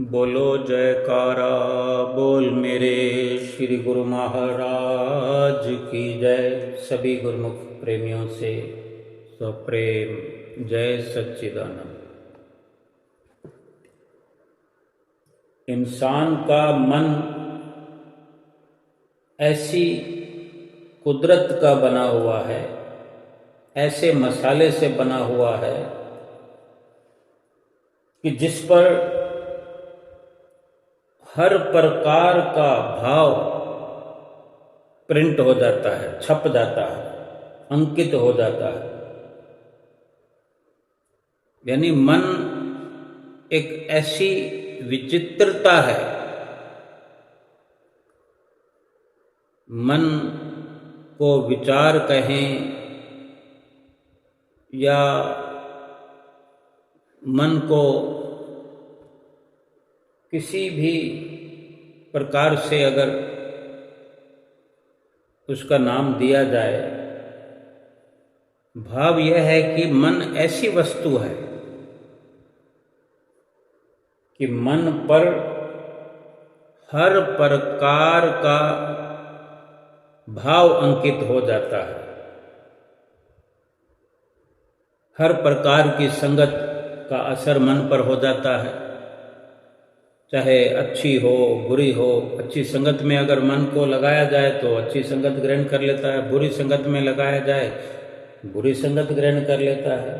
बोलो जयकारा बोल मेरे श्री गुरु महाराज की जय। सभी गुरुमुख प्रेमियों से सप्रेम जय सच्चिदानंद। इंसान का मन ऐसी कुदरत का बना हुआ है, ऐसे मसाले से बना हुआ है कि जिस पर हर प्रकार का भाव प्रिंट हो जाता है, छप जाता है, अंकित हो जाता है। यानी मन एक ऐसी विचित्रता है, मन को विचार कहें या मन को किसी भी प्रकार से अगर उसका नाम दिया जाए, भाव यह है कि मन ऐसी वस्तु है कि मन पर हर प्रकार का भाव अंकित हो जाता है। हर प्रकार की संगत का असर मन पर हो जाता है, चाहे अच्छी हो बुरी हो। अच्छी संगत में अगर मन को लगाया जाए तो अच्छी संगत ग्रहण कर लेता है, बुरी संगत में लगाया जाए बुरी संगत ग्रहण कर लेता है।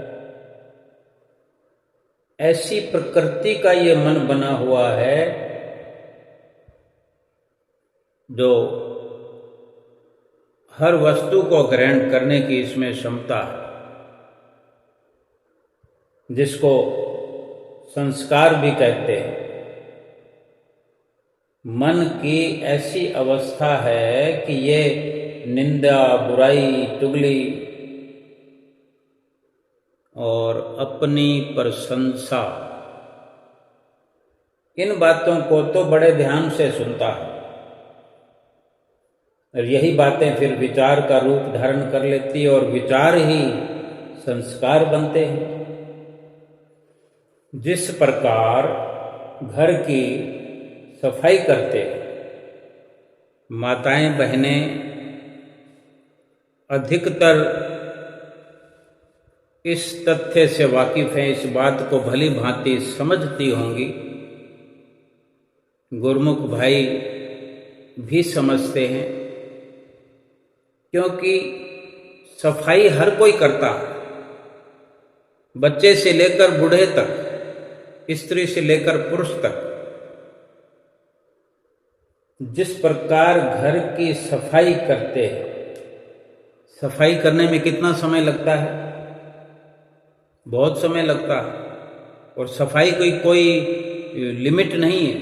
ऐसी प्रकृति का ये मन बना हुआ है जो हर वस्तु को ग्रहण करने की इसमें क्षमता है, जिसको संस्कार भी कहते हैं। मन की ऐसी अवस्था है कि ये निंदा, बुराई, चुगली और अपनी प्रशंसा, इन बातों को तो बड़े ध्यान से सुनता है और यही बातें फिर विचार का रूप धारण कर लेती है और विचार ही संस्कार बनते हैं। जिस प्रकार घर की सफाई करते माताएं बहनें अधिकतर इस तथ्य से वाकिफ हैं, इस बात को भली भांति समझती होंगी। गुरुमुख भाई भी समझते हैं, क्योंकि सफाई हर कोई करता है, बच्चे से लेकर बूढ़े तक, स्त्री से लेकर पुरुष तक। जिस प्रकार घर की सफाई करते हैं, सफाई करने में कितना समय लगता है? बहुत समय लगता है। और सफाई कोई लिमिट नहीं है,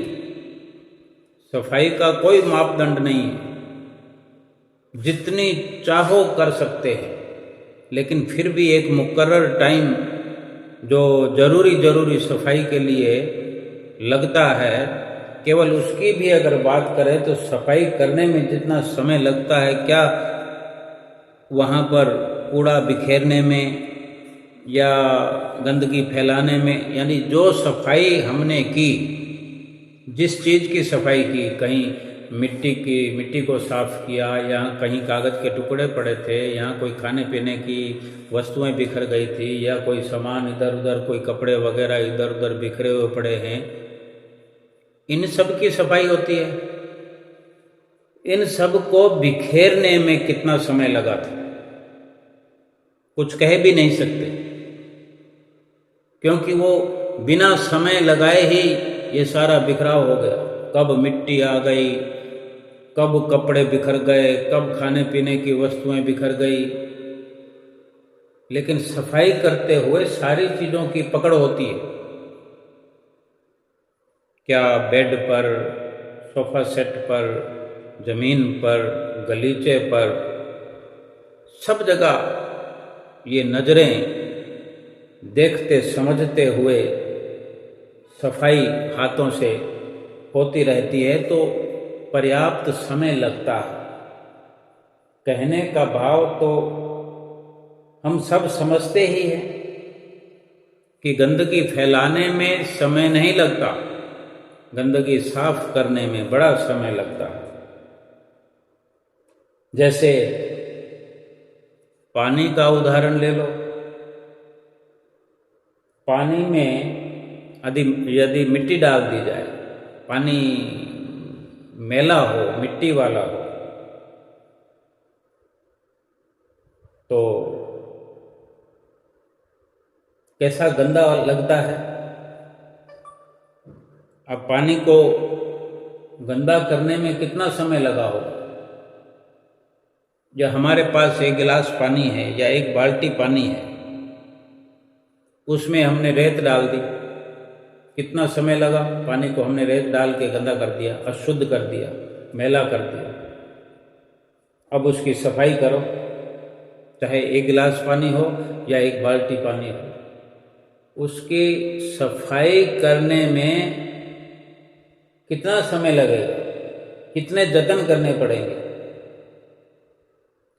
सफाई का कोई मापदंड नहीं है। जितनी चाहो कर सकते हैं, लेकिन फिर भी एक मुकर्रर टाइम जो जरूरी सफाई के लिए लगता है, केवल उसकी भी अगर बात करें तो सफाई करने में जितना समय लगता है, क्या वहाँ पर कूड़ा बिखेरने में या गंदगी फैलाने में, यानी जो सफाई हमने की, जिस चीज़ की सफाई की, कहीं मिट्टी को साफ किया, यहाँ कहीं कागज़ के टुकड़े पड़े थे, यहाँ कोई खाने पीने की वस्तुएं बिखर गई थी, या कोई सामान इधर उधर, कोई कपड़े वगैरह इधर उधर बिखरे हुए पड़े हैं, इन सब की सफाई होती है। इन सब को बिखेरने में कितना समय लगा था, कुछ कह भी नहीं सकते, क्योंकि वो बिना समय लगाए ही ये सारा बिखराव हो गया। कब मिट्टी आ गई, कब कपड़े बिखर गए, कब खाने पीने की वस्तुएं बिखर गई। लेकिन सफाई करते हुए सारी चीज़ों की पकड़ होती है। क्या बेड पर, सोफा सेट पर, जमीन पर, गलीचे पर, सब जगह ये नजरें देखते समझते हुए सफाई हाथों से होती रहती है, तो पर्याप्त समय लगता है। कहने का भाव तो हम सब समझते ही हैं, कि गंदगी फैलाने में समय नहीं लगता, गंदगी साफ करने में बड़ा समय लगता है। जैसे पानी का उदाहरण ले लो। पानी में यदि मिट्टी डाल दी जाए, पानी मैला हो, मिट्टी वाला हो, तो कैसा गंदा लगता है। अब पानी को गंदा करने में कितना समय लगा होगा। या हमारे पास एक गिलास पानी है या एक बाल्टी पानी है, उसमें हमने रेत डाल दी, कितना समय लगा। पानी को हमने रेत डाल के गंदा कर दिया, अशुद्ध कर दिया, मैला कर दिया। अब उसकी सफाई करो, चाहे एक गिलास पानी हो या एक बाल्टी पानी हो, उसकी सफाई करने में कितना समय लगेगा, कितने जतन करने पड़ेंगे,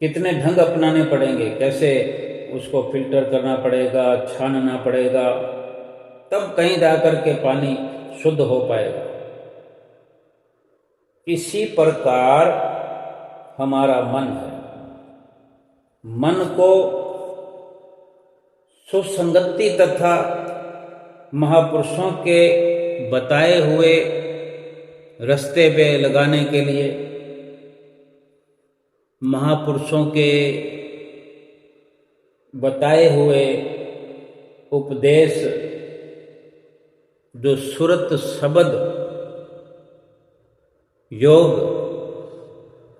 कितने ढंग अपनाने पड़ेंगे, कैसे उसको फिल्टर करना पड़ेगा, छानना पड़ेगा, तब कहीं जाकर के पानी शुद्ध हो पाएगा। इसी प्रकार हमारा मन है। मन को सुसंगति तथा महापुरुषों के बताए हुए रास्ते पे लगाने के लिए, महापुरुषों के बताए हुए उपदेश जो सुरत शब्द योग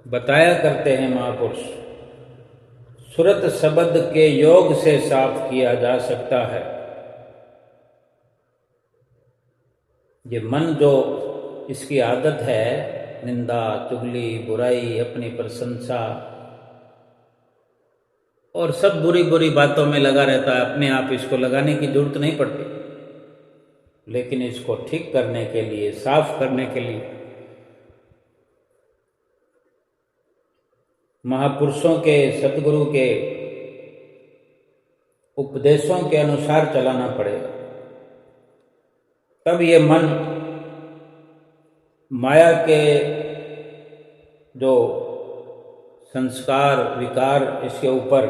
बताया करते हैं महापुरुष, सुरत शब्द के योग से साफ किया जा सकता है। ये मन जो इसकी आदत है, निंदा, चुगली, बुराई, अपनी प्रशंसा और सब बुरी बुरी बातों में लगा रहता है। अपने आप इसको लगाने की जरूरत नहीं पड़ती, लेकिन इसको ठीक करने के लिए, साफ करने के लिए महापुरुषों के, सतगुरु के उपदेशों के अनुसार चलाना पड़ेगा। तब ये मन माया के जो संस्कार, विकार इसके ऊपर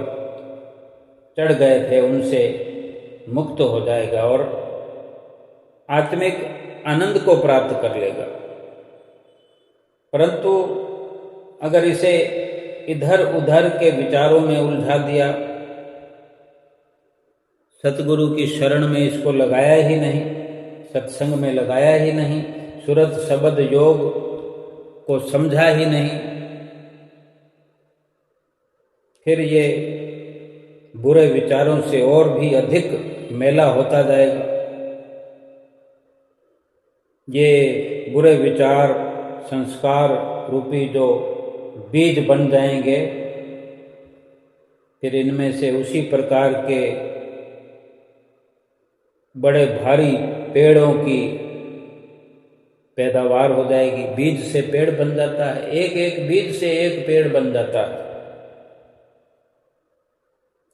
चढ़ गए थे, उनसे मुक्त हो जाएगा और आत्मिक आनंद को प्राप्त कर लेगा। परंतु अगर इसे इधर उधर के विचारों में उलझा दिया, सतगुरु की शरण में इसको लगाया ही नहीं, सत्संग में लगाया ही नहीं, सुरत शब्द योग को समझा ही नहीं, फिर ये बुरे विचारों से और भी अधिक मैला होता जाएगा। ये बुरे विचार, संस्कार रूपी जो बीज बन जाएंगे, फिर इनमें से उसी प्रकार के बड़े भारी पेड़ों की पैदावार हो जाएगी। बीज से पेड़ बन जाता है, एक एक बीज से एक पेड़ बन जाता है।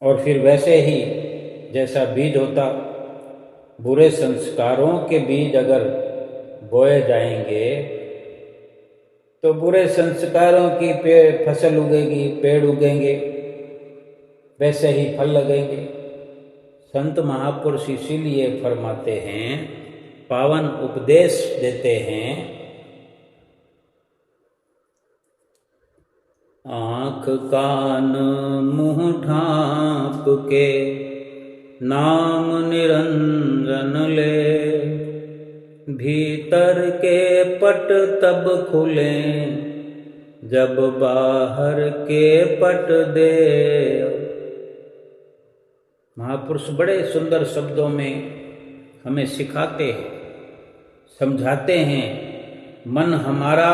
और फिर वैसे ही जैसा बीज होता, बुरे संस्कारों के बीज अगर बोए जाएंगे तो बुरे संस्कारों की फसल उगेगी, पेड़ उगेंगे, वैसे ही फल लगेंगे। संत महापुरुष इसीलिए फरमाते हैं, पावन उपदेश देते हैं, आँख कान मुँह ढाँप के नाम निरंजन ले, भीतर के पट तब खुले जब बाहर के पट दे। महापुरुष बड़े सुंदर शब्दों में हमें सिखाते हैं, समझाते हैं, मन हमारा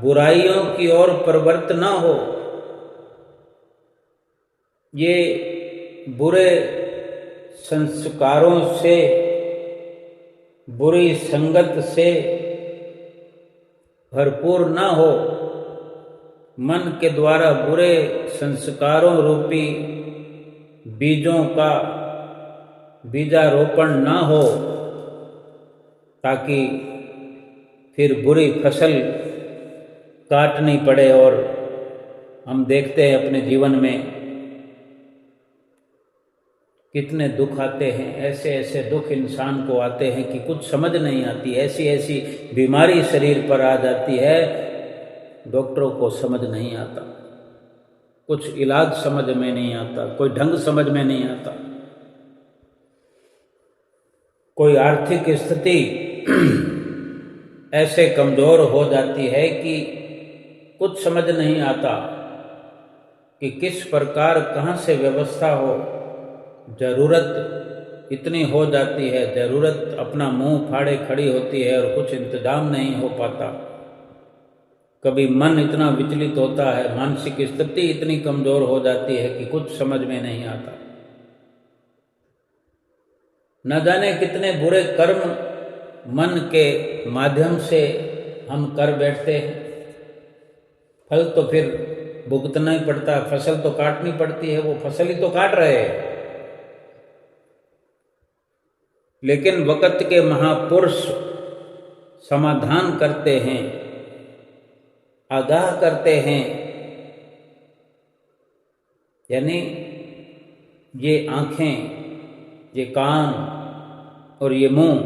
बुराइयों की ओर प्रवृत्त न हो। ये बुरे संस्कारों से, बुरी संगत से भरपूर न हो। मन के द्वारा बुरे संस्कारों रूपी बीजों का बीजारोपण न हो, ताकि फिर बुरी फसल काटनी पड़े। और हम देखते हैं अपने जीवन में कितने दुख आते हैं, ऐसे ऐसे दुख इंसान को आते हैं कि कुछ समझ नहीं आती। ऐसी ऐसी बीमारी शरीर पर आ जाती है, डॉक्टरों को समझ नहीं आता, कुछ इलाज समझ में नहीं आता, कोई ढंग समझ में नहीं आता, कोई आर्थिक स्थिति ऐसे कमज़ोर हो जाती है कि कुछ समझ नहीं आता कि किस प्रकार कहाँ से व्यवस्था हो। ज़रूरत इतनी हो जाती है, ज़रूरत अपना मुंह फाड़े खड़ी होती है और कुछ इंतजाम नहीं हो पाता। कभी मन इतना विचलित होता है, मानसिक स्थिति इतनी कमज़ोर हो जाती है कि कुछ समझ में नहीं आता। न जाने कितने बुरे कर्म मन के माध्यम से हम कर बैठते हैं। फल तो फिर भुगतना ही पड़ता है, फसल तो काटनी पड़ती है, वो फसल ही तो काट रहे हैं। लेकिन वक़्त के महापुरुष समाधान करते हैं, आगाह करते हैं। यानी ये आँखें, ये कान और ये मुंह,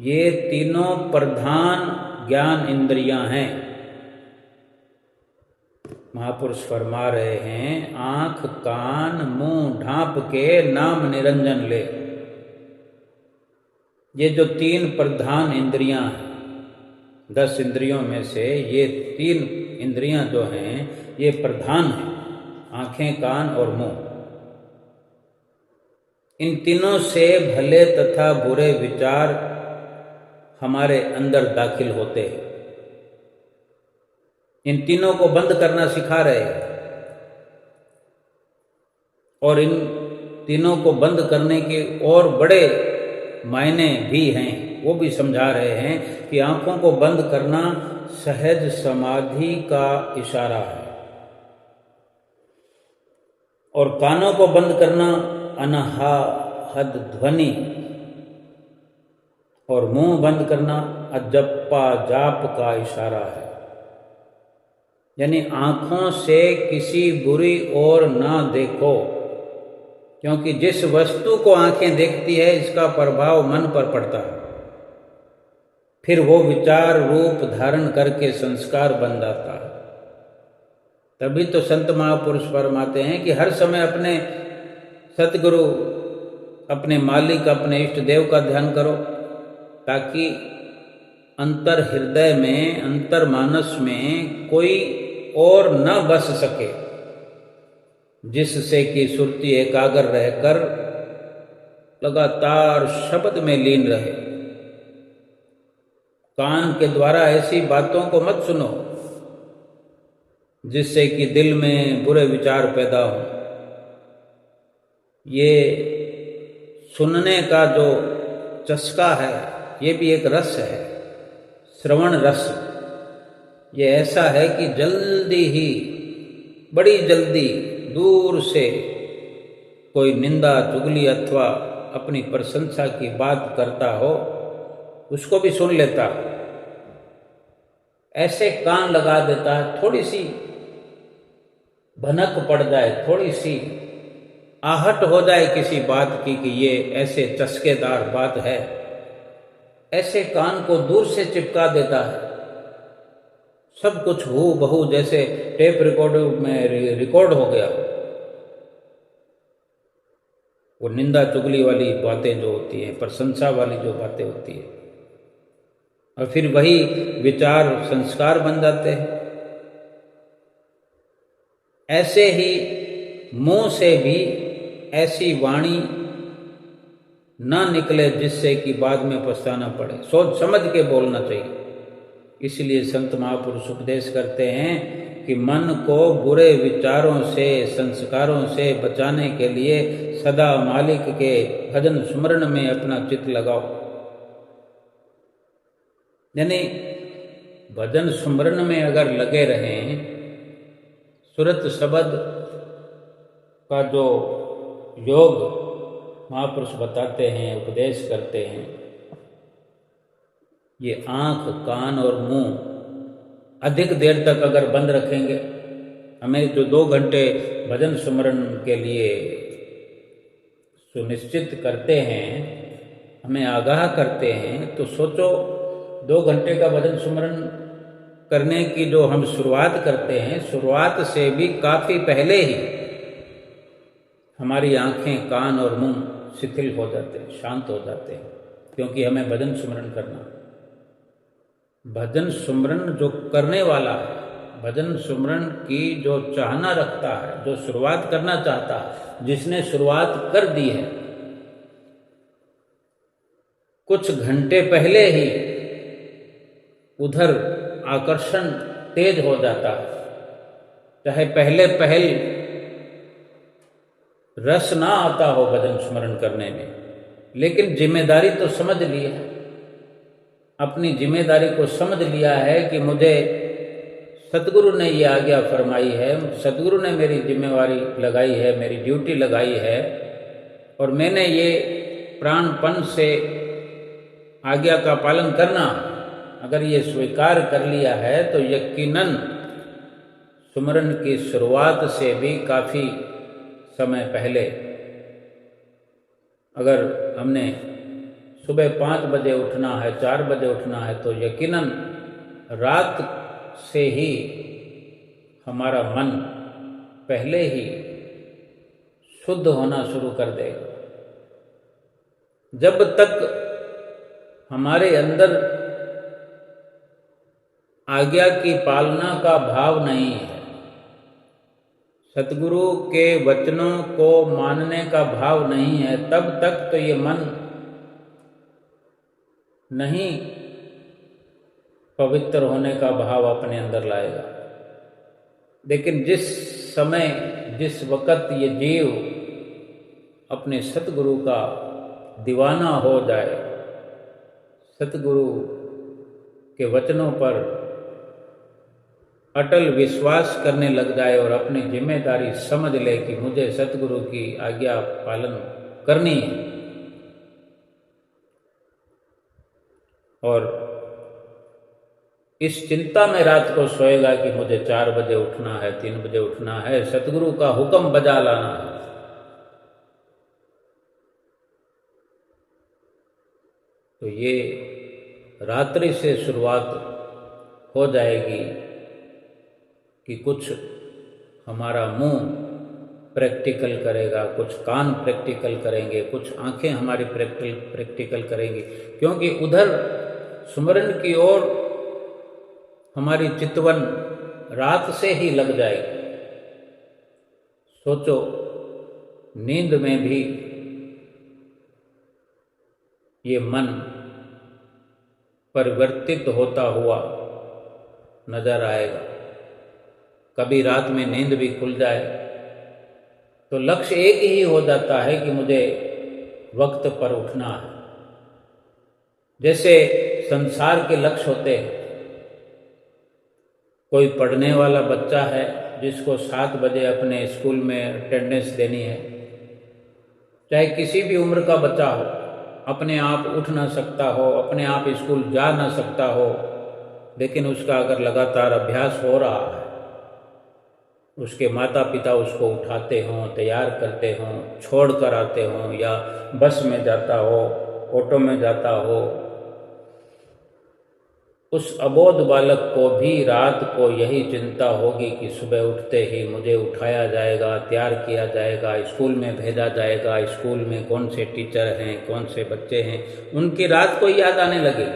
ये तीनों प्रधान ज्ञान इंद्रियां हैं। महापुरुष फरमा रहे हैं, आँख कान मुंह ढांप के नाम निरंजन ले। ये जो तीन प्रधान इंद्रियां हैं, 10 इंद्रियों में से ये 3 इंद्रियां जो हैं ये प्रधान हैं, आँखें कान और मुंह। इन तीनों से भले तथा बुरे विचार हमारे अंदर दाखिल होते हैं। इन तीनों को बंद करना सिखा रहे हैं और इन तीनों को बंद करने के और बड़े मायने भी हैं, वो भी समझा रहे हैं कि आंखों को बंद करना सहज समाधि का इशारा है और कानों को बंद करना अनाहद ध्वनि और मुंह बंद करना अजप्पा जाप का इशारा है। यानी आँखों से किसी बुरी ओर ना देखो, क्योंकि जिस वस्तु को आँखें देखती है इसका प्रभाव मन पर पड़ता है, फिर वो विचार रूप धारण करके संस्कार बन जाता है। तभी तो संत महापुरुष फरमाते हैं कि हर समय अपने सतगुरु, अपने मालिक, अपने इष्ट देव का ध्यान करो, ताकि अंतर हृदय में, अंतर मानस में कोई और न बस सके, जिससे कि सुरती एकाग्र रहकर लगातार शब्द में लीन रहे। कान के द्वारा ऐसी बातों को मत सुनो जिससे कि दिल में बुरे विचार पैदा हो। ये सुनने का जो चस्का है ये भी एक रस है, श्रवण रस। ये ऐसा है कि जल्दी ही, बड़ी जल्दी दूर से कोई निंदा चुगली अथवा अपनी प्रशंसा की बात करता हो उसको भी सुन लेता, ऐसे कान लगा देता है। थोड़ी सी भनक पड़ जाए, थोड़ी सी आहट हो जाए किसी बात की कि ये ऐसे चस्केदार बात है, ऐसे कान को दूर से चिपका देता है। सब कुछ हू बहू जैसे टेप रिकॉर्ड में रिकॉर्ड हो गया। वो निंदा चुगली वाली बातें जो होती हैं, प्रशंसा वाली जो बातें होती है, और फिर वही विचार संस्कार बन जाते हैं। ऐसे ही मुंह से भी ऐसी वाणी ना निकले जिससे कि बाद में पछताना पड़े। सोच समझ के बोलना चाहिए। इसलिए संत महापुरुष उपदेश करते हैं कि मन को बुरे विचारों से, संस्कारों से बचाने के लिए सदा मालिक के भजन स्मरण में अपना चित्त लगाओ। यानी भजन स्मरण में अगर लगे रहें, सुरत शब्द का जो योग महापुरुष बताते हैं, उपदेश करते हैं, ये आँख, कान और मुंह अधिक देर तक अगर बंद रखेंगे, हमें जो 2 घंटे भजन सुमरन के लिए सुनिश्चित करते हैं, हमें आगाह करते हैं, तो सोचो 2 घंटे का भजन सुमरन करने की जो हम शुरुआत करते हैं, शुरुआत से भी काफ़ी पहले ही हमारी आँखें, कान और मुंह शिथिल हो जाते हैं, शांत हो जाते हैं, क्योंकि हमें भजन सुमरन करना। भजन सुमरन जो करने वाला है, भजन सुमरन की जो चाहना रखता है, जो शुरुआत करना चाहता है, जिसने शुरुआत कर दी है, कुछ घंटे पहले ही उधर आकर्षण तेज हो जाता है। चाहे पहले पहल रस ना आता हो भजन स्मरण करने में, लेकिन जिम्मेदारी तो समझ ली है, अपनी जिम्मेदारी को समझ लिया है कि मुझे सतगुरु ने ये आज्ञा फरमाई है, सतगुरु ने मेरी जिम्मेवारी लगाई है, मेरी ड्यूटी लगाई है, और मैंने ये प्राणपन से आज्ञा का पालन करना, अगर ये स्वीकार कर लिया है तो यकीनन सुमरन की शुरुआत से भी काफ़ी समय पहले, अगर हमने सुबह 5 बजे उठना है, 4 बजे उठना है, तो यकीनन रात से ही हमारा मन पहले ही शुद्ध होना शुरू कर देगा। जब तक हमारे अंदर आज्ञा की पालना का भाव नहीं है, सतगुरु के वचनों को मानने का भाव नहीं है, तब तक तो ये मन नहीं पवित्र होने का भाव अपने अंदर लाएगा। लेकिन जिस समय, जिस वक़्त ये जीव अपने सतगुरु का दीवाना हो जाए, सतगुरु के वचनों पर अटल विश्वास करने लग जाए और अपनी जिम्मेदारी समझ ले कि मुझे सतगुरु की आज्ञा पालन करनी है, और इस चिंता में रात को सोएगा कि मुझे 4 बजे उठना है, 3 बजे उठना है, सतगुरु का हुक्म बजा लाना है, तो ये रात्रि से शुरुआत हो जाएगी कि कुछ हमारा मुंह प्रैक्टिकल करेगा, कुछ कान प्रैक्टिकल करेंगे, कुछ आंखें हमारी प्रैक्टिकल करेंगी, क्योंकि उधर सुमरन की ओर हमारी चितवन रात से ही लग जाएगी। सोचो, नींद में भी ये मन परिवर्तित होता हुआ नजर आएगा। कभी रात में नींद भी खुल जाए तो लक्ष्य एक ही हो जाता है कि मुझे वक्त पर उठना है। जैसे संसार के लक्ष्य होते हैं, कोई पढ़ने वाला बच्चा है जिसको 7 बजे अपने स्कूल में अटेंडेंस देनी है, चाहे किसी भी उम्र का बच्चा हो, अपने आप उठ ना सकता हो, अपने आप स्कूल जा ना सकता हो, लेकिन उसका अगर लगातार अभ्यास हो रहा है, उसके माता पिता उसको उठाते हों, तैयार करते हों, छोड़ कर आते हों, या बस में जाता हो, ऑटो में जाता हो, उस अबोध बालक को भी रात को यही चिंता होगी कि सुबह उठते ही मुझे उठाया जाएगा, तैयार किया जाएगा, स्कूल में भेजा जाएगा, स्कूल में कौन से टीचर हैं, कौन से बच्चे हैं, उनकी रात को याद आने लगे,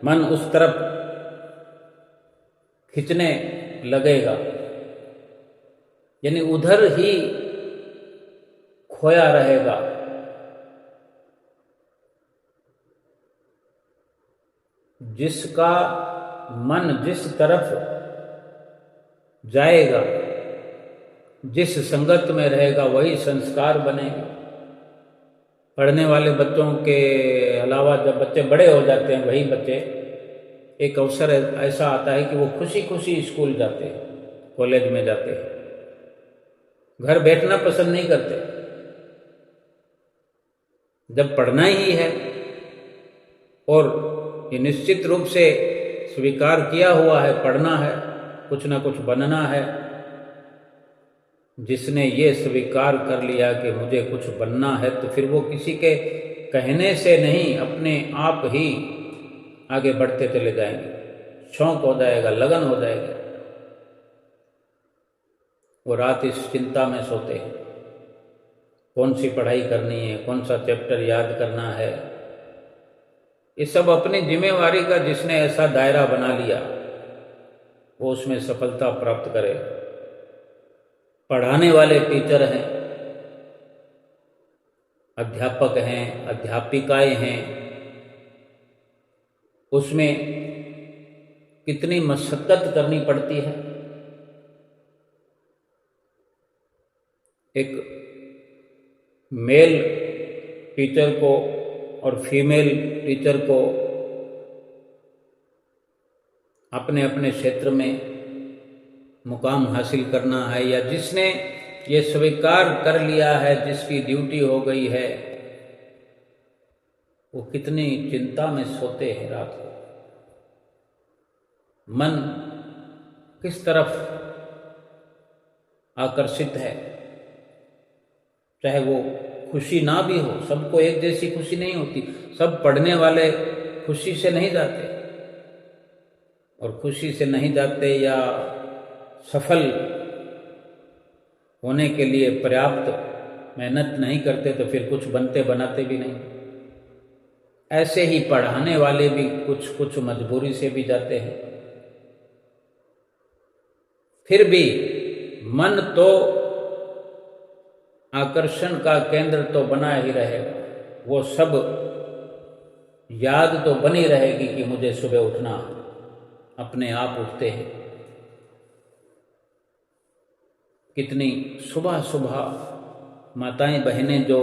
मन उस तरफ खिंचने लगेगा, यानी उधर ही खोया रहेगा। जिसका मन जिस तरफ जाएगा, जिस संगत में रहेगा, वही संस्कार बनेंगे। पढ़ने वाले बच्चों के अलावा जब बच्चे बड़े हो जाते हैं, वही बच्चे, एक अवसर ऐसा आता है कि वो खुशी खुशी स्कूल जाते हैं, कॉलेज में जाते हैं, घर बैठना पसंद नहीं करते। जब पढ़ना ही है और ये निश्चित रूप से स्वीकार किया हुआ है, पढ़ना है, कुछ ना कुछ बनना है। जिसने ये स्वीकार कर लिया कि मुझे कुछ बनना है, तो फिर वो किसी के कहने से नहीं, अपने आप ही आगे बढ़ते चले जाएंगे। शौक हो जाएगा, लगन हो जाएगी। वो रात इस चिंता में सोते हैं, कौन सी पढ़ाई करनी है, कौन सा चैप्टर याद करना है। ये सब अपनी जिम्मेवारी का जिसने ऐसा दायरा बना लिया, वो उसमें सफलता प्राप्त करे। पढ़ाने वाले टीचर हैं, अध्यापक हैं, अध्यापिकाएं हैं, उसमें कितनी मशक्कत करनी पड़ती है। एक मेल टीचर को और फीमेल टीचर को अपने अपने क्षेत्र में मुकाम हासिल करना है, या जिसने ये स्वीकार कर लिया है, जिसकी ड्यूटी हो गई है, वो कितनी चिंता में सोते हैं रात को। मन किस तरफ आकर्षित है, चाहे वो खुशी ना भी हो। सबको एक जैसी खुशी नहीं होती। सब पढ़ने वाले खुशी से नहीं जाते, और खुशी से नहीं जाते या सफल होने के लिए पर्याप्त मेहनत नहीं करते, तो फिर कुछ बनते बनाते भी नहीं। ऐसे ही पढ़ाने वाले भी कुछ कुछ मजबूरी से भी जाते हैं। फिर भी मन तो आकर्षण का केंद्र तो बना ही रहेगा। वो सब याद तो बनी रहेगी कि मुझे सुबह उठना, अपने आप उठते हैं। कितनी सुबह सुबह माताएं बहनें जो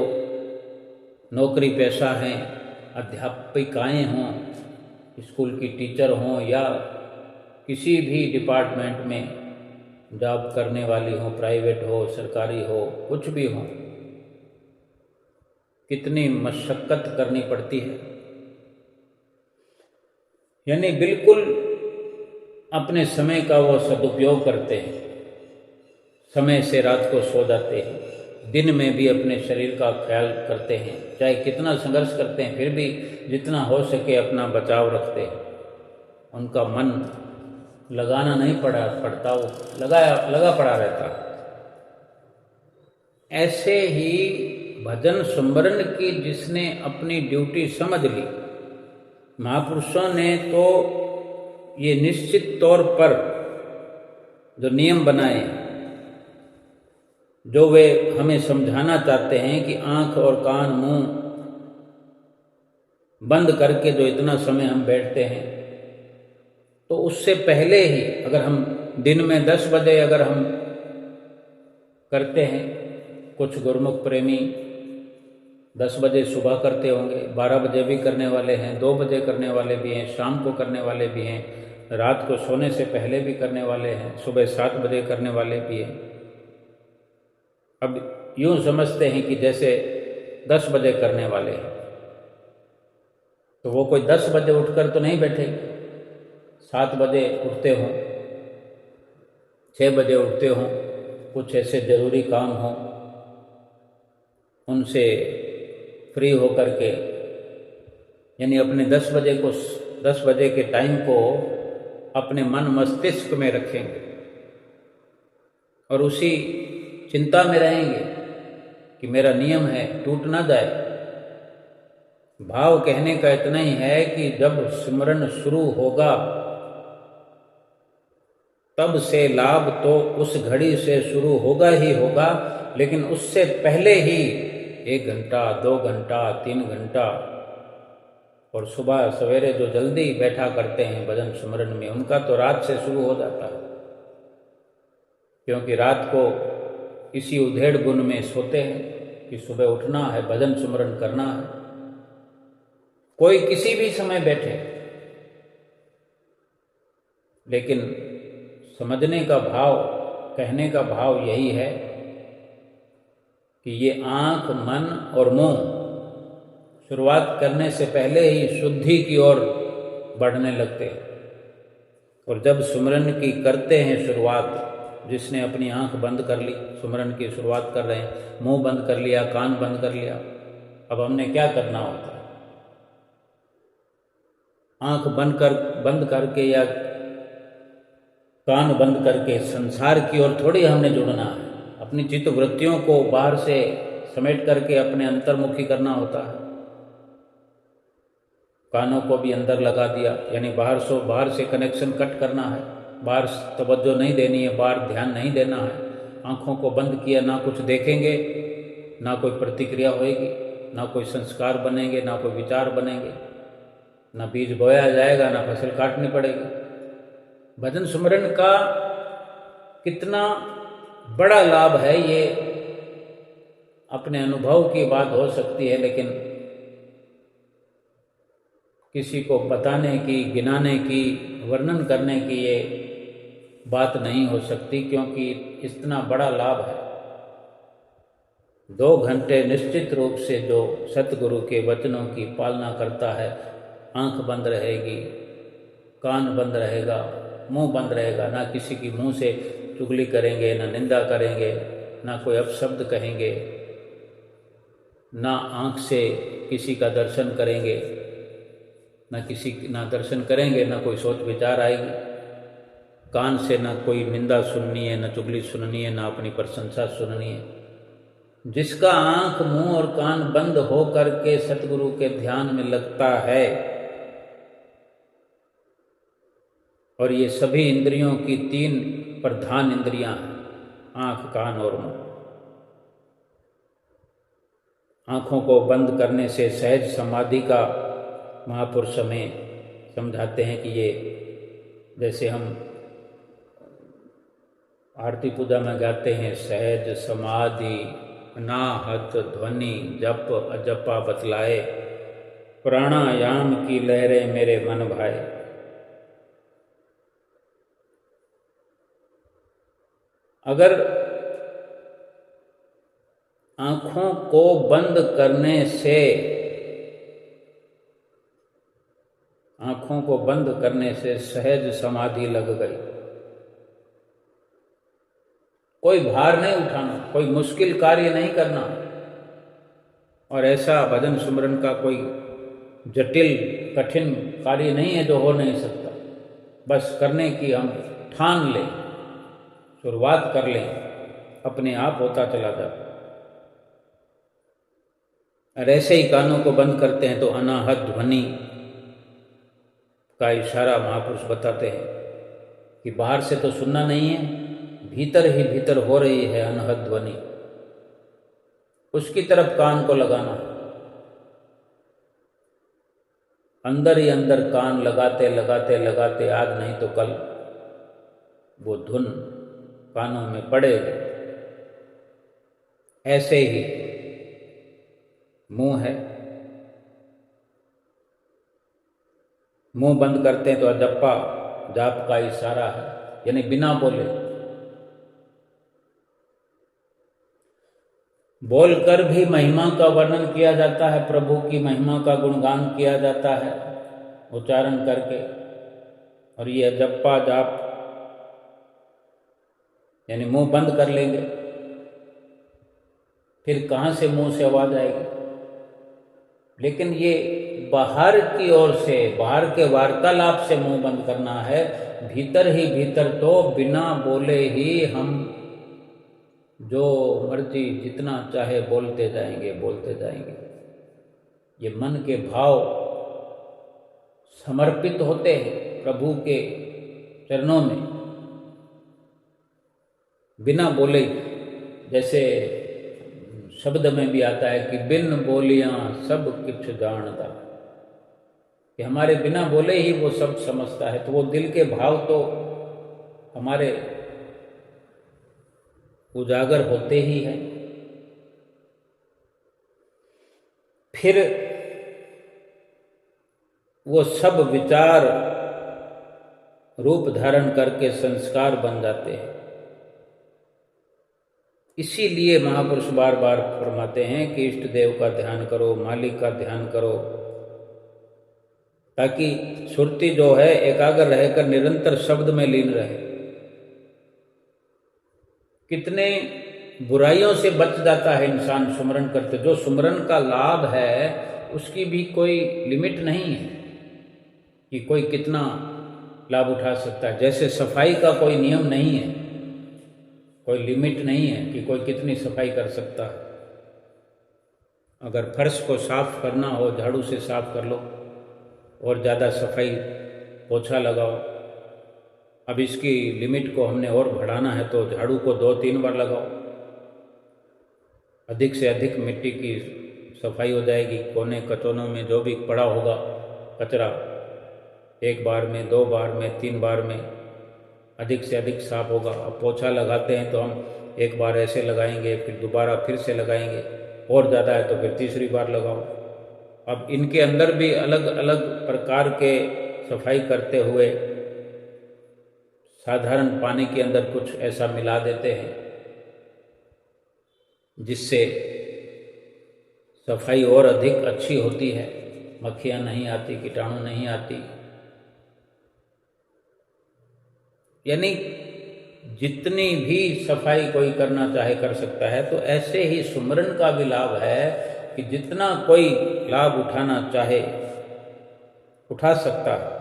नौकरी पेशा हैं, अध्यापिकाएं हों, स्कूल की टीचर हों, या किसी भी डिपार्टमेंट में जॉब करने वाली हो, प्राइवेट हो, सरकारी हो, कुछ भी हो, कितनी मशक्कत करनी पड़ती है। यानी बिल्कुल अपने समय का वो सदुपयोग करते हैं। समय से रात को सो जाते हैं, दिन में भी अपने शरीर का ख्याल करते हैं। चाहे कितना संघर्ष करते हैं, फिर भी जितना हो सके अपना बचाव रखते हैं। उनका मन लगाना नहीं पड़ता, वो लगा पड़ा रहता। ऐसे ही भजन सुमरन की जिसने अपनी ड्यूटी समझ ली, महापुरुषों ने तो ये निश्चित तौर पर जो नियम बनाए, जो वे हमें समझाना चाहते हैं कि आंख और कान मुंह बंद करके जो इतना समय हम बैठते हैं, तो उससे पहले ही अगर हम दिन में 10 बजे अगर हम करते हैं, कुछ गुरुमुख प्रेमी 10 बजे सुबह करते होंगे, 12 बजे भी करने वाले हैं, 2 बजे करने वाले भी हैं, शाम को करने वाले भी हैं, रात को सोने से पहले भी करने वाले हैं, सुबह 7 बजे करने वाले भी हैं। अब यूं समझते हैं कि जैसे 10 बजे करने वाले हैं, तो वो कोई 10 बजे उठकर तो नहीं बैठेंगे। 7 बजे उठते हों, 6 बजे उठते हों, कुछ ऐसे ज़रूरी काम हों, उनसे फ्री होकर के, यानी अपने 10 बजे के टाइम को अपने मन मस्तिष्क में रखेंगे और उसी चिंता में रहेंगे कि मेरा नियम है, टूट ना जाए। भाव कहने का इतना ही है कि जब सिमरन शुरू होगा, तब से लाभ तो उस घड़ी से शुरू होगा ही होगा, लेकिन उससे पहले ही 1 घंटा, 2 घंटा, 3 घंटा, और सुबह सवेरे जो जल्दी बैठा करते हैं भजन सुमरन में, उनका तो रात से शुरू हो जाता है, क्योंकि रात को इसी उधेड़ गुण में सोते हैं कि सुबह उठना है, भजन सुमरन करना है। कोई किसी भी समय बैठे, लेकिन समझने का भाव, कहने का भाव यही है कि ये आंख, मन और मुंह शुरुआत करने से पहले ही शुद्धि की ओर बढ़ने लगते हैं। और जब सुमरन की करते हैं शुरुआत, जिसने अपनी आंख बंद कर ली, सुमरन की शुरुआत कर रहे हैं, मुंह बंद कर लिया, कान बंद कर लिया, अब हमने क्या करना होता है? आंख बंद करके या कान बंद करके संसार की ओर थोड़ी हमने जुड़ना है। अपनी चित्त वृत्तियों को बाहर से समेट करके अपने अंतर्मुखी करना होता है। कानों को भी अंदर लगा दिया, यानी बाहर से कनेक्शन कट करना है, बाहर तवज्जो नहीं देनी है, बाहर ध्यान नहीं देना है। आंखों को बंद किया, ना कुछ देखेंगे, ना कोई प्रतिक्रिया होएगी, ना कोई संस्कार बनेंगे, ना कोई विचार बनेंगे, ना बीज बोया जाएगा, ना फसल काटनी पड़ेगी। भजन सुमरन का कितना बड़ा लाभ है, ये अपने अनुभव की बात हो सकती है, लेकिन किसी को बताने की, गिनाने की, वर्णन करने की ये बात नहीं हो सकती, क्योंकि इतना बड़ा लाभ है। 2 घंटे निश्चित रूप से जो सतगुरु के वचनों की पालना करता है, आंख बंद रहेगी, कान बंद रहेगा, मुंह बंद रहेगा, ना किसी की मुंह से चुगली करेंगे, ना निंदा करेंगे, ना कोई अपशब्द कहेंगे, ना आंख से किसी का दर्शन करेंगे, ना दर्शन करेंगे, ना कोई सोच विचार आएगी, कान से ना कोई निंदा सुननी है, ना चुगली सुननी है, ना अपनी प्रशंसा सुननी है। जिसका आंख, मुंह और कान बंद हो करके सतगुरु के ध्यान में लगता है, और ये सभी इंद्रियों की 3 प्रधान इंद्रियां हैं, आंख, कान और मुंह। आंखों को बंद करने से सहज समाधि का महापुरुष हमें समझाते हैं कि ये, जैसे हम आरती पूजा में गाते हैं, सहज समाधि अनाहत ध्वनि जप अजपा बतलाए, प्राणायाम की लहरें मेरे मन भाए। अगर आंखों को बंद करने से, आंखों को बंद करने से सहज समाधि लग गई, कोई भार नहीं उठाना, कोई मुश्किल कार्य नहीं करना, और ऐसा भजन सुमरन का कोई जटिल कठिन कार्य नहीं है जो हो नहीं सकता। बस करने की हम ठान लें, शुरुआत कर लें, अपने आप होता चला जाता। और ऐसे ही कानों को बंद करते हैं तो अनाहत ध्वनि का इशारा महापुरुष बताते हैं कि बाहर से तो सुनना नहीं है, भीतर ही भीतर हो रही है अनाहत ध्वनि, उसकी तरफ कान को लगाना है। अंदर ही अंदर कान लगाते लगाते लगाते आज नहीं तो कल वो धुन कानों में पड़ेगी। ऐसे ही मुंह है, मुंह बंद करते हैं तो अजप्पा जाप का इशारा है, यानी बिना बोले, बोलकर भी महिमा का वर्णन किया जाता है, प्रभु की महिमा का गुणगान किया जाता है उच्चारण करके। और ये अजप्पा जाप यानी मुंह बंद कर लेंगे, फिर कहाँ से मुंह से आवाज आएगी? लेकिन ये बाहर की ओर से, बाहर के वार्तालाप से मुंह बंद करना है। भीतर ही भीतर तो बिना बोले ही हम जो मर्जी जितना चाहे बोलते जाएंगे, बोलते जाएंगे। ये मन के भाव समर्पित होते हैं प्रभु के चरणों में, बिना बोले। जैसे शब्द में भी आता है कि बिन बोलियां सब कुछ जानता, कि हमारे बिना बोले ही वो सब समझता है। तो वो दिल के भाव तो हमारे उजागर होते ही हैं। फिर वो सब विचार रूप धारण करके संस्कार बन जाते हैं। इसीलिए महापुरुष बार बार फरमाते हैं कि इष्ट देव का ध्यान करो, मालिक का ध्यान करो, ताकि सुरती जो है एकाग्र रहकर निरंतर शब्द में लीन रहे। कितने बुराइयों से बच जाता है इंसान सुमरन करते। जो सुमरन का लाभ है उसकी भी कोई लिमिट नहीं है कि कोई कितना लाभ उठा सकता है। जैसे सफाई का कोई नियम नहीं है, कोई लिमिट नहीं है कि कोई कितनी सफाई कर सकता है। अगर फर्श को साफ करना हो झाड़ू से साफ कर लो, और ज़्यादा सफाई पोछा लगाओ। अब इसकी लिमिट को हमने और बढ़ाना है तो झाड़ू को 2-3 बार लगाओ, अधिक से अधिक मिट्टी की सफाई हो जाएगी। कोने कतोनों में जो भी पड़ा होगा कचरा 1 बार में, 2 बार में, 3 बार में अधिक से अधिक साफ होगा। अब पोछा लगाते हैं तो हम 1 बार ऐसे लगाएंगे, फिर दोबारा फिर से लगाएंगे, और ज़्यादा है तो फिर तीसरी बार लगाओ। अब इनके अंदर भी अलग अलग प्रकार के सफाई करते हुए साधारण पानी के अंदर कुछ ऐसा मिला देते हैं जिससे सफाई और अधिक अच्छी होती है, मक्खियाँ नहीं आती, कीटाणु नहीं आती। यानी जितनी भी सफाई कोई करना चाहे कर सकता है। तो ऐसे ही सुमरन का भी लाभ है कि जितना कोई लाभ उठाना चाहे उठा सकता है।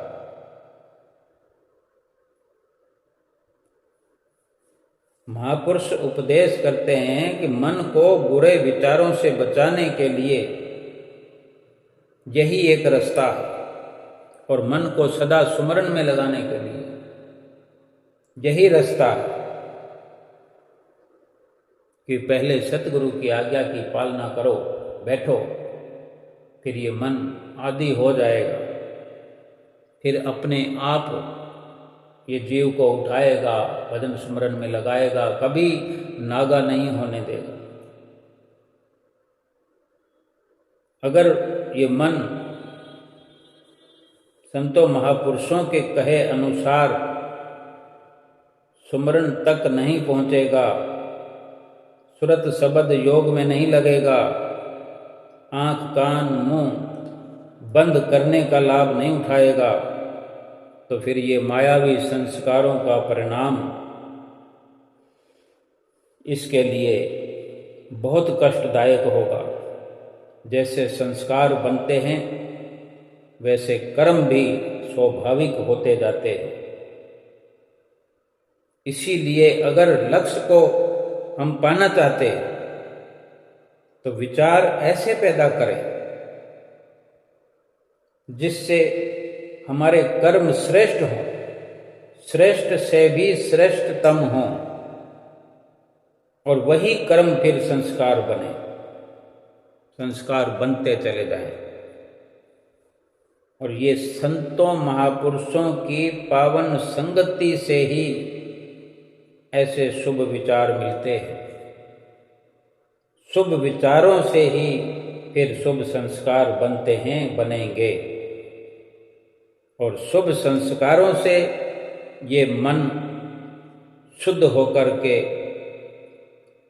महापुरुष उपदेश करते हैं कि मन को बुरे विचारों से बचाने के लिए यही एक रास्ता है, और मन को सदा सुमरन में लगाने के लिए यही रास्ता है कि पहले सतगुरु की आज्ञा की पालना करो, बैठो, फिर ये मन आदि हो जाएगा, फिर अपने आप ये जीव को उठाएगा, भजन स्मरण में लगाएगा, कभी नागा नहीं होने देगा। अगर ये मन संतों महापुरुषों के कहे अनुसार सुमरन तक नहीं पहुँचेगा, सुरत शब्द योग में नहीं लगेगा, आँख कान मुंह बंद करने का लाभ नहीं उठाएगा, तो फिर ये मायावी संस्कारों का परिणाम इसके लिए बहुत कष्टदायक होगा। जैसे संस्कार बनते हैं वैसे कर्म भी स्वाभाविक होते जाते हैं। इसीलिए अगर लक्ष्य को हम पाना चाहते हैं तो विचार ऐसे पैदा करें जिससे हमारे कर्म श्रेष्ठ हों, श्रेष्ठ से भी श्रेष्ठतम हों, और वही कर्म फिर संस्कार बने, संस्कार बनते चले जाएं। और ये संतों महापुरुषों की पावन संगति से ही ऐसे शुभ विचार मिलते हैं। शुभ विचारों से ही फिर शुभ संस्कार बनते हैं, बनेंगे, और शुभ संस्कारों से ये मन शुद्ध होकर के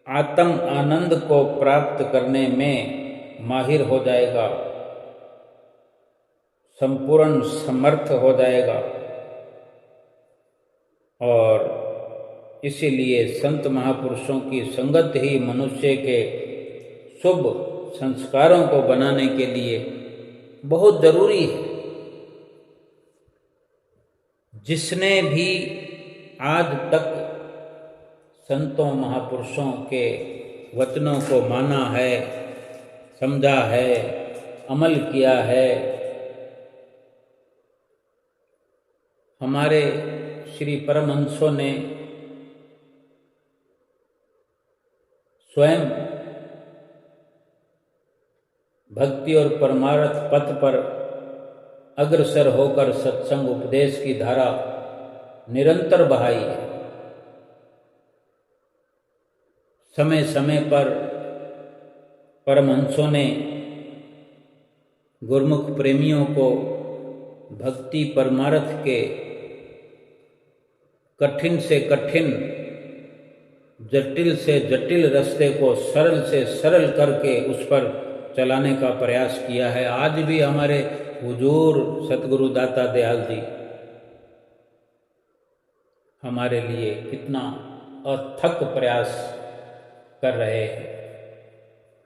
आत्म आनंद को प्राप्त करने में माहिर हो जाएगा, संपूर्ण समर्थ हो जाएगा। और इसीलिए संत महापुरुषों की संगत ही मनुष्य के शुभ संस्कारों को बनाने के लिए बहुत जरूरी है। जिसने भी आज तक संतों महापुरुषों के वचनों को माना है, समझा है, अमल किया है, हमारे श्री परमहंसों ने स्वयं भक्ति और परमार्थ पथ पर अग्रसर होकर सत्संग उपदेश की धारा निरंतर बहाई है। समय समय पर परमहंसों ने गुरुमुख प्रेमियों को भक्ति परमार्थ के कठिन से कठिन, जटिल से जटिल रास्ते को सरल से सरल करके उस पर चलाने का प्रयास किया है। आज भी हमारे हुजूर सतगुरु दाता दयाल जी हमारे लिए कितना अथक प्रयास कर रहे हैं,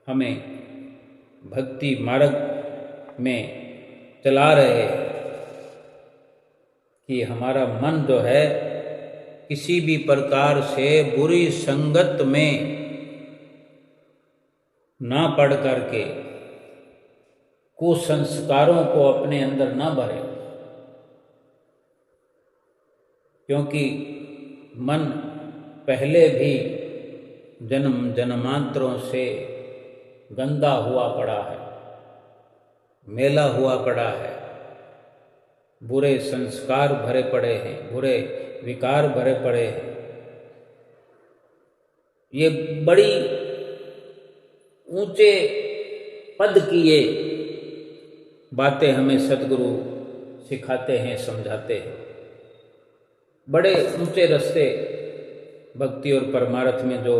हमें भक्ति मार्ग में चला रहे हैं कि हमारा मन जो है किसी भी प्रकार से बुरी संगत में ना पड़ करके कुसंस्कारों को अपने अंदर ना भरे, क्योंकि मन पहले भी जन्म जन्मांतरों से गंदा हुआ पड़ा है, मेला हुआ पड़ा है, बुरे संस्कार भरे पड़े हैं, बुरे विकार भरे पड़े हैं। ये बड़ी ऊंचे पद की ये बातें हमें सद्गुरु सिखाते हैं, समझाते हैं। बड़े ऊंचे रास्ते भक्ति और परमार्थ में जो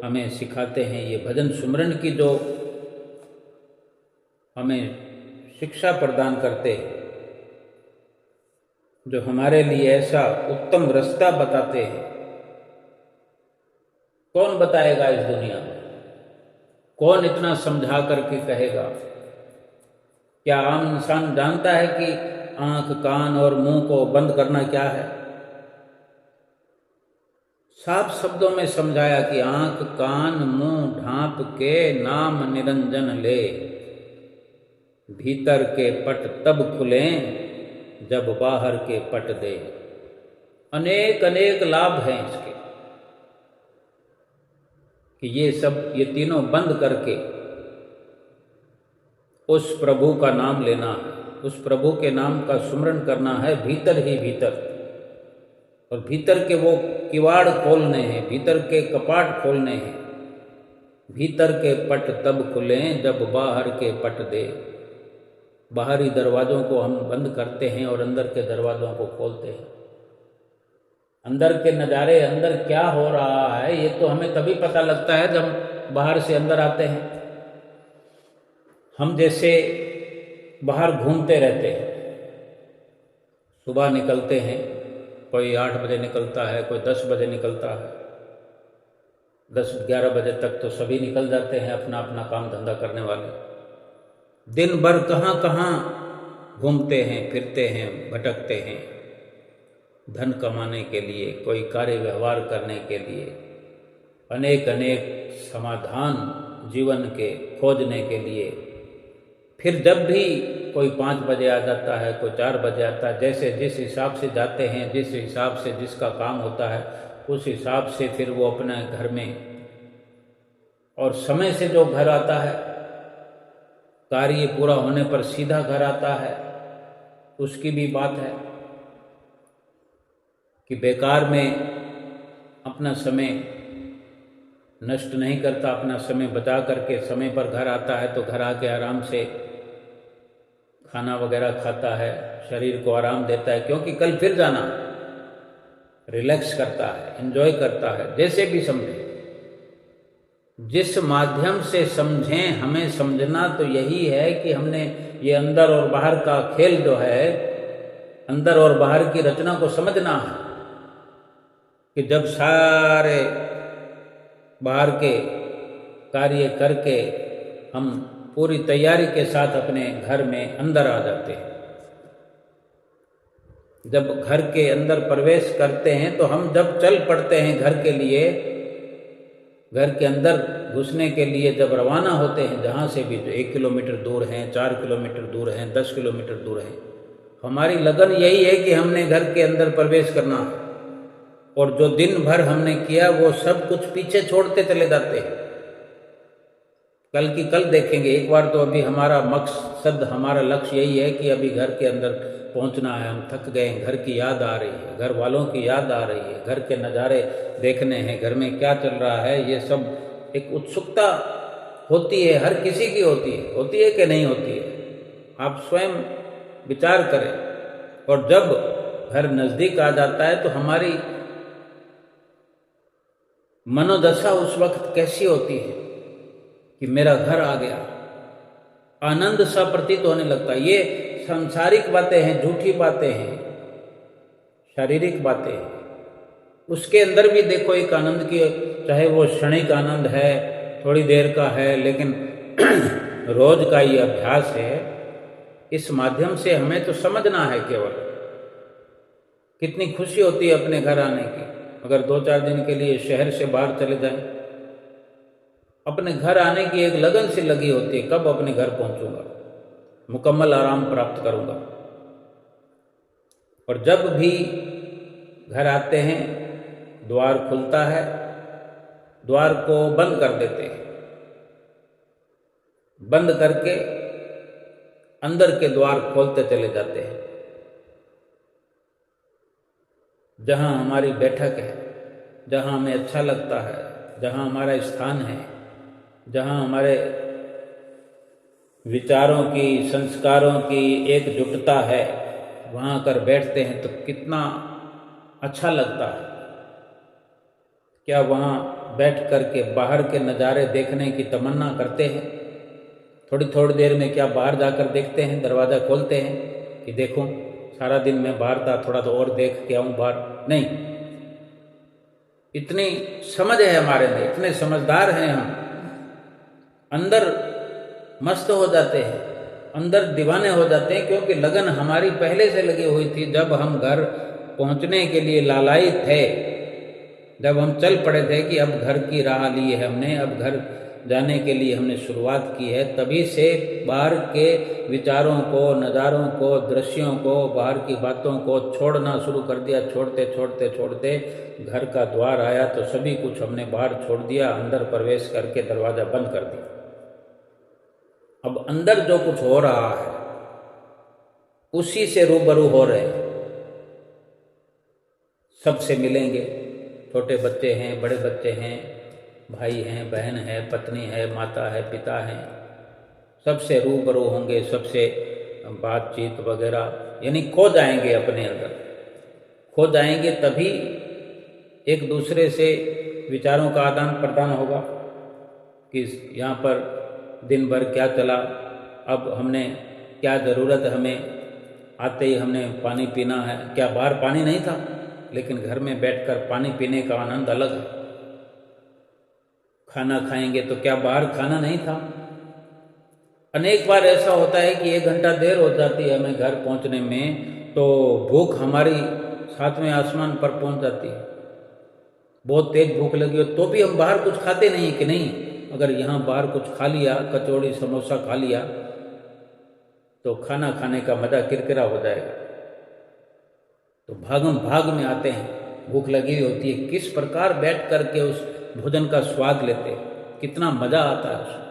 हमें सिखाते हैं, ये भजन सुमरन की जो हमें शिक्षा प्रदान करते हैं, जो हमारे लिए ऐसा उत्तम रास्ता बताते हैं, कौन बताएगा इस दुनिया में? कौन इतना समझा करके कहेगा? क्या आम इंसान जानता है कि आंख, कान और मुंह को बंद करना क्या है? साफ शब्दों में समझाया कि आंख, कान, मुंह ढांप के नाम निरंजन ले, भीतर के पट तब खुलें जब बाहर के पट दे। अनेक अनेक लाभ हैं इसके, कि ये सब, ये तीनों बंद करके उस प्रभु का नाम लेना है, उस प्रभु के नाम का सुमरन करना है भीतर ही भीतर। और भीतर के वो किवाड़ खोलने हैं, भीतर के कपाट खोलने हैं। भीतर के पट तब खुलें जब बाहर के पट दे। बाहरी दरवाज़ों को हम बंद करते हैं और अंदर के दरवाज़ों को खोलते हैं। अंदर के नज़ारे, अंदर क्या हो रहा है, ये तो हमें तभी पता लगता है जब बाहर से अंदर आते हैं। हम जैसे बाहर घूमते रहते हैं, सुबह निकलते हैं, कोई 8 बजे निकलता है, कोई 10 बजे निकलता है, 10-11 बजे तक तो सभी निकल जाते हैं अपना अपना काम धंधा करने वाले। दिन भर कहाँ कहाँ घूमते हैं, फिरते हैं, भटकते हैं, धन कमाने के लिए, कोई कार्य व्यवहार करने के लिए, अनेक अनेक समाधान जीवन के खोजने के लिए। फिर जब भी कोई 5 बजे आ जाता है, कोई 4 बजे आता है, जैसे जिस हिसाब से जाते हैं, जिस हिसाब से जिसका काम होता है, उस हिसाब से फिर वो अपने घर में, और समय से जो घर आता है, कार्य पूरा होने पर सीधा घर आता है, उसकी भी बात है कि बेकार में अपना समय नष्ट नहीं करता, अपना समय बचा करके समय पर घर आता है, तो घर आके आराम से खाना वगैरह खाता है, शरीर को आराम देता है, क्योंकि कल फिर जाना, रिलैक्स करता है, एंजॉय करता है। जैसे भी समझे, जिस माध्यम से समझें, हमें समझना तो यही है कि हमने ये अंदर और बाहर का खेल जो है, अंदर और बाहर की रचना को समझना है कि जब सारे बाहर के कार्य करके हम पूरी तैयारी के साथ अपने घर में अंदर आ जाते हैं, जब घर के अंदर प्रवेश करते हैं, तो हम जब चल पड़ते हैं घर के लिए, घर के अंदर घुसने के लिए जब रवाना होते हैं, जहाँ से भी, जो 1 किलोमीटर दूर हैं, 4 किलोमीटर दूर हैं, 10 किलोमीटर दूर हैं, हमारी लगन यही है कि हमने घर के अंदर प्रवेश करना है। और जो दिन भर हमने किया वो सब कुछ पीछे छोड़ते चले जाते हैं, कल की कल देखेंगे। एक बार तो अभी हमारा मकसद, हमारा लक्ष्य यही है कि अभी घर के अंदर पहुंचना है। हम थक गए हैं, घर की याद आ रही है, घर वालों की याद आ रही है, घर के नज़ारे देखने हैं, घर में क्या चल रहा है, ये सब एक उत्सुकता होती है, हर किसी की होती है कि नहीं होती है? आप स्वयं विचार करें। और जब घर नज़दीक आ जाता है तो हमारी मनोदशा उस वक्त कैसी होती है कि मेरा घर आ गया, आनंद सा प्रतीत होने लगता है। ये सांसारिक बातें हैं, झूठी बातें हैं, शारीरिक बातें हैं, उसके अंदर भी देखो एक आनंद की, चाहे वो क्षणिक आनंद है, थोड़ी देर का है, लेकिन रोज का ये अभ्यास है। इस माध्यम से हमें तो समझना है केवल, कितनी खुशी होती है अपने घर आने की। अगर 2-4 दिन के लिए शहर से बाहर चले जाएं, अपने घर आने की एक लगन सी लगी होती है, कब अपने घर पहुंचूंगा, मुकम्मल आराम प्राप्त करूंगा। और जब भी घर आते हैं, द्वार खुलता है, द्वार को बंद कर देते हैं, बंद करके अंदर के द्वार खोलते चले जाते हैं। जहां हमारी बैठक है, जहां हमें अच्छा लगता है, जहां हमारा स्थान है, जहां हमारे विचारों की, संस्कारों की एकजुटता है, वहां आकर बैठते हैं तो कितना अच्छा लगता है। क्या वहां बैठ करके बाहर के नज़ारे देखने की तमन्ना करते हैं? थोड़ी थोड़ी देर में क्या बाहर जाकर देखते हैं, दरवाज़ा खोलते हैं कि देखो सारा दिन मैं बाहर था, थोड़ा तो और देख के आऊँ बाहर? नहीं, इतनी समझ है हमारे में, इतने समझदार हैं हम, अंदर मस्त हो जाते हैं, अंदर दीवाने हो जाते हैं, क्योंकि लगन हमारी पहले से लगी हुई थी। जब हम घर पहुंचने के लिए लालायित थे, जब हम चल पड़े थे कि अब घर की राह ली है हमने, अब घर जाने के लिए हमने शुरुआत की है, तभी से बाहर के विचारों को, नज़ारों को, दृश्यों को, बाहर की बातों को छोड़ना शुरू कर दिया। छोड़ते छोड़ते छोड़ते घर का द्वार आया तो सभी कुछ हमने बाहर छोड़ दिया, अंदर प्रवेश करके दरवाज़ा बंद कर दिया। अब अंदर जो कुछ हो रहा है उसी से रूबरू हो रहे हैं। सबसे मिलेंगे, छोटे बच्चे हैं, बड़े बच्चे हैं, भाई हैं, बहन है, पत्नी है, माता है, पिता हैं, सबसे रूबरू होंगे, सबसे बातचीत वगैरह, यानी खो जाएंगे अपने अंदर, खो जाएंगे। तभी एक दूसरे से विचारों का आदान प्रदान होगा कि यहाँ पर दिन भर क्या चला, अब हमने क्या ज़रूरत, हमें आते ही हमने पानी पीना है। क्या बाहर पानी नहीं था? लेकिन घर में बैठकर पानी पीने का आनंद अलग है। खाना खाएंगे तो क्या बाहर खाना नहीं था? अनेक बार ऐसा होता है कि 1 घंटा देर हो जाती है हमें घर पहुंचने में, तो भूख हमारी 7वें आसमान पर पहुंच जाती है, बहुत तेज भूख लगी हो, तो भी हम बाहर कुछ खाते नहीं कि नहीं, अगर यहाँ बाहर कुछ खा लिया, कचौड़ी समोसा खा लिया, तो खाना खाने का मज़ा किरकिरा हो जाएगा। तो भागम भाग में आते हैं, भूख लगी हुई होती है, किस प्रकार बैठ करके उस भोजन का स्वाद लेते हैं, कितना मज़ा आता है उसमें,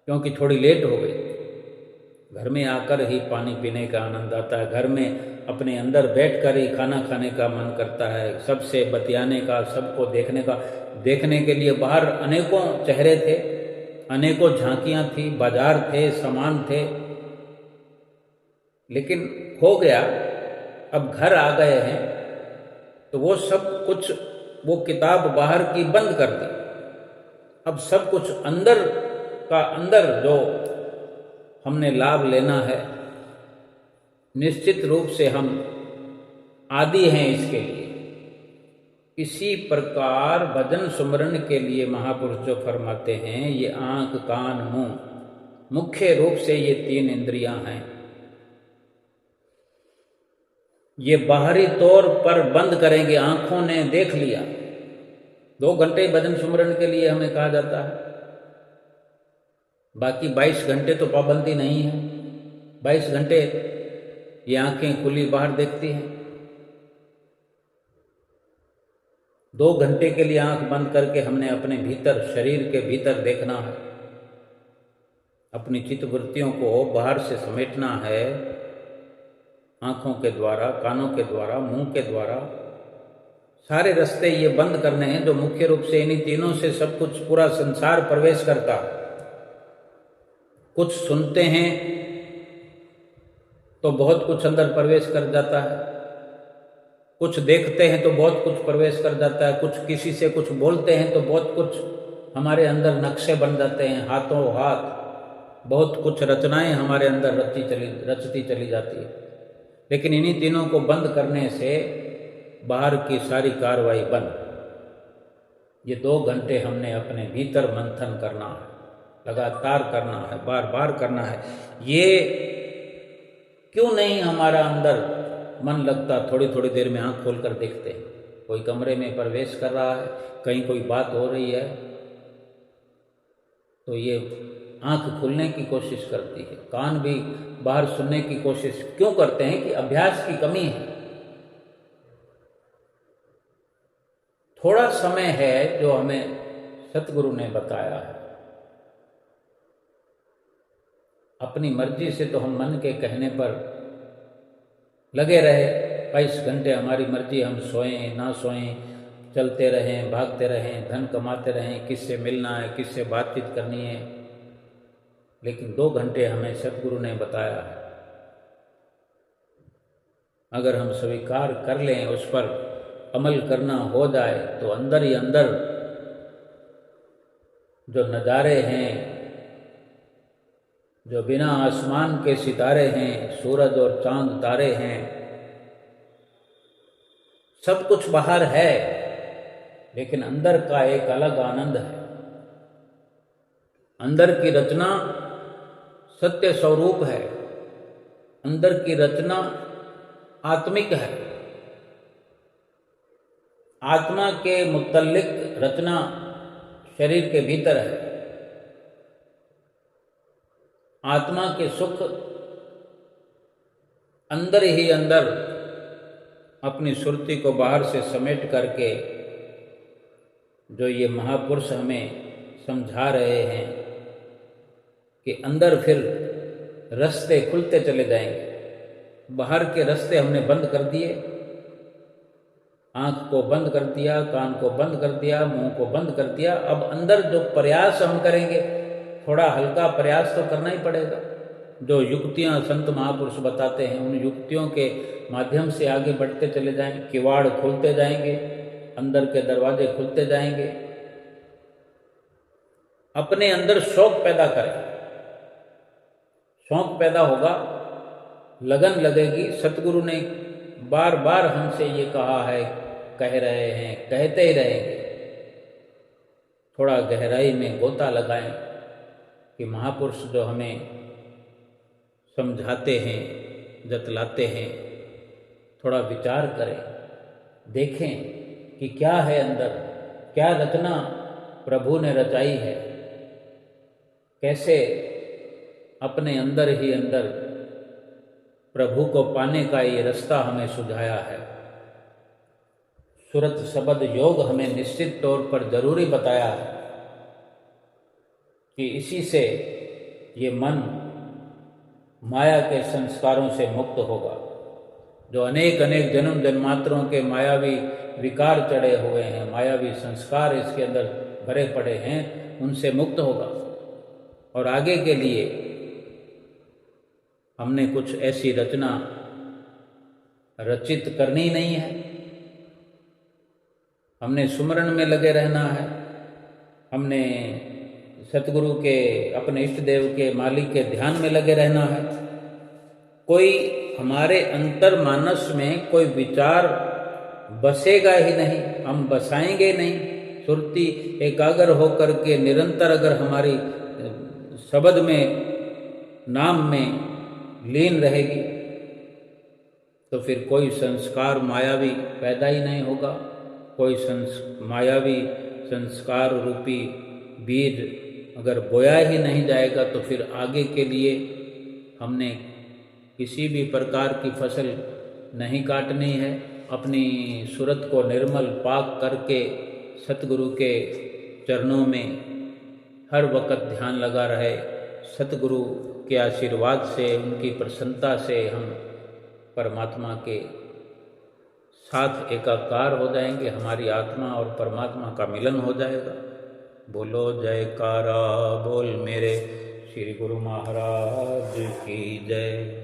क्योंकि थोड़ी लेट हो गई। घर में आकर ही पानी पीने का आनंद आता है, घर में अपने अंदर बैठकर ही खाना खाने का मन करता है, सबसे बतियाने का, सबको देखने का। देखने के लिए बाहर अनेकों चेहरे थे, अनेकों झांकियाँ थी, बाजार थे, सामान थे, लेकिन हो गया। अब घर आ गए हैं तो वो सब कुछ, वो किताब बाहर की बंद कर दी। अब सब कुछ अंदर का अंदर जो हमने लाभ लेना है, निश्चित रूप से हम आदी हैं इसके लिए। इसी प्रकार भजन सुमरन के लिए महापुरुष जो फरमाते हैं, ये आंख, कान, मुंह, मुख्य रूप से ये 3 इंद्रियां हैं। ये बाहरी तौर पर बंद करेंगे, आंखों ने देख लिया। 2 घंटे भजन सुमरन के लिए हमें कहा जाता है, बाकी 22 घंटे तो पाबंदी नहीं है। 22 घंटे ये आंखें खुली बाहर देखती हैं। 2 घंटे के लिए आंख बंद करके हमने अपने भीतर, शरीर के भीतर देखना है, अपनी चित्तवृत्तियों को बाहर से समेटना है, आँखों के द्वारा, कानों के द्वारा, मुंह के द्वारा। सारे रास्ते ये बंद करने हैं, जो मुख्य रूप से इन्हीं तीनों से सब कुछ, पूरा संसार प्रवेश करता। कुछ सुनते हैं तो बहुत कुछ अंदर प्रवेश कर जाता है, कुछ देखते हैं तो बहुत कुछ प्रवेश कर जाता है, कुछ किसी से कुछ बोलते हैं तो बहुत कुछ हमारे अंदर नक्शे बन जाते हैं, हाथों हाथ बहुत कुछ रचनाएं हमारे अंदर रचती चली जाती है, लेकिन इन्हीं तीनों को बंद करने से बाहर की सारी कार्रवाई बंद। ये 2 घंटे हमने अपने भीतर मंथन करना है, लगातार करना है, बार बार करना है। ये क्यों नहीं हमारा अंदर मन लगता? थोड़ी थोड़ी देर में आंख खोलकर देखते हैं, कोई कमरे में प्रवेश कर रहा है, कहीं कोई बात हो रही है, तो ये आंख खुलने की कोशिश करती है। कान भी बाहर सुनने की कोशिश क्यों करते हैं? कि अभ्यास की कमी है। थोड़ा समय है जो हमें सतगुरु ने बताया है। अपनी मर्जी से तो हम मन के कहने पर लगे रहे, 22 घंटे हमारी मर्जी, हम सोएं ना सोएं, चलते रहें, भागते रहें, धन कमाते रहें, किससे मिलना है, किससे बातचीत करनी है, लेकिन 2 घंटे हमें सतगुरु ने बताया है। अगर हम स्वीकार कर लें, उस पर अमल करना हो जाए, तो अंदर ही अंदर जो नज़ारे हैं, जो बिना आसमान के सितारे हैं, सूरज और चांद तारे हैं, सब कुछ बाहर है, लेकिन अंदर का एक अलग आनंद है। अंदर की रचना सत्य स्वरूप है, अंदर की रचना आत्मिक है। आत्मा के मुतल्लिक रचना शरीर के भीतर है। आत्मा के सुख अंदर ही अंदर अपनी सुरती को बाहर से समेट करके जो ये महापुरुष हमें समझा रहे हैं कि अंदर फिर रास्ते खुलते चले जाएंगे। बाहर के रास्ते हमने बंद कर दिए, आँख को बंद कर दिया, कान को बंद कर दिया, मुंह को बंद कर दिया। अब अंदर जो प्रयास हम करेंगे, थोड़ा हल्का प्रयास तो करना ही पड़ेगा। जो युक्तियां संत महापुरुष बताते हैं, उन युक्तियों के माध्यम से आगे बढ़ते चले जाएंगे। किवाड़ खुलते जाएंगे, अंदर के दरवाजे खुलते जाएंगे। अपने अंदर शौक पैदा करें, शौक पैदा होगा, लगन लगेगी। सतगुरु ने बार बार हमसे ये कहा है, कह रहे हैं, कहते ही रहेंगे। थोड़ा गहराई में गोता लगाएं कि महापुरुष जो हमें समझाते हैं, जतलाते हैं, थोड़ा विचार करें, देखें कि क्या है अंदर, क्या रचना प्रभु ने रचाई है, कैसे अपने अंदर ही अंदर प्रभु को पाने का ये रास्ता हमें सुझाया है। सुरत शब्द योग हमें निश्चित तौर पर जरूरी बताया है कि इसी से ये मन माया के संस्कारों से मुक्त होगा। जो अनेक अनेक जन्म जन्मांतरों के मायावी विकार चढ़े हुए हैं, मायावी संस्कार इसके अंदर भरे पड़े हैं, उनसे मुक्त होगा। और आगे के लिए हमने कुछ ऐसी रचना रचित करनी नहीं है। हमने सुमरन में लगे रहना है। हमने सतगुरु के, अपने इष्ट देव के, मालिक के ध्यान में लगे रहना है। कोई हमारे अंतर मानस में कोई विचार बसेगा ही नहीं, हम बसाएंगे नहीं। सुरती एकाग्र होकर के निरंतर अगर हमारी शब्द में, नाम में लीन रहेगी, तो फिर कोई संस्कार मायावी पैदा ही नहीं होगा। कोई मायावी संस्कार रूपी बीज अगर बोया ही नहीं जाएगा, तो फिर आगे के लिए हमने किसी भी प्रकार की फसल नहीं काटनी है। अपनी सूरत को निर्मल पाक करके सतगुरु के चरणों में हर वक्त ध्यान लगा रहे। सतगुरु के आशीर्वाद से, उनकी प्रसन्नता से हम परमात्मा के साथ एकाकार हो जाएंगे। हमारी आत्मा और परमात्मा का मिलन हो जाएगा। बोलो जयकारा बोल मेरे श्री गुरु महाराज की जय।